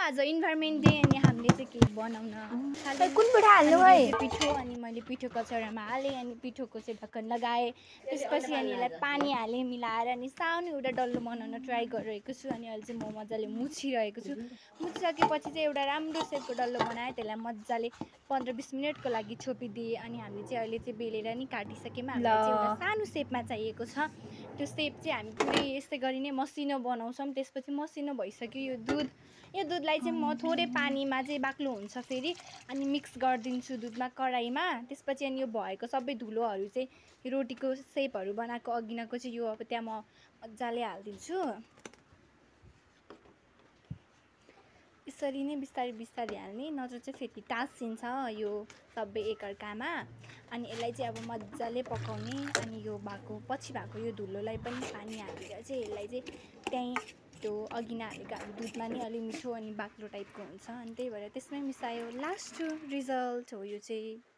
आज environment day अनि हामीले चाहिँ केक बनाउन कुन पिठो हाल्नु है पिठो अनि मैले पिठो कचौरामा हालेँ अनि पिठोको चाहिँ ढक्कन लगाएँ त्यसपछि अनि यसलाई पानी हालेँ मिलाएर अनि सानो एउटा डल्लो बनाउन ट्राई गरिरहेको छु अनि अहिले चाहिँ म मजाले मुछिरहेको छु मुछिसकेपछि चाहिँ एउटा राम्रो सेपको डल्लो बनाएँ त्यसलाई मजाले 15-20 मिनटको लागि छोपिदिएँ अनि हामीले चाहिँ अहिले चाहिँ बेलेर नि काटिसक्यौँ हामीलाई चाहिँ एउटा सानो सेपमा चाहिएको छ त्यो सेप चाहिँ हामी पुरै यस्तै गरी नै मसिनो बनाउँछौँ त्यसपछि मसिनो भइसक्यो यो दुधलाई चाहिँ म थोरै पानीमा चाहिँ बाक्लो हुन्छ फेरि अनि मिक्स गरिदिन्छु दुधमा कराईमा त्यसपछि अनि यो भएको सबै धुलोहरू चाहिँ रोटीको सेपहरू बनाएको अघिनको चाहिँ यो अब त्यहाँ म मजाले हालिदिन्छु यसरी नै बिस्तारै बिस्तारै हाल्ने नत्र चाहिँ फेरि टाँसिन्छ यो सबै एकअर्कामा अनि यसलाई चाहिँ अब मजाले पकाउने अनि यो पछि भएको यो धुलोलाई पनि पानी हालेर चाहिँ यसलाई चाहिँ त्यहीँ त्यो अघि नै हालेको हामी दुधमा नि अलि मिठो अनि बाक्लो टाइपको हुन्छ अनि त्यही भएर त्यसमै मिसायो लास्ट रिजल्ट हो यो चाहिँ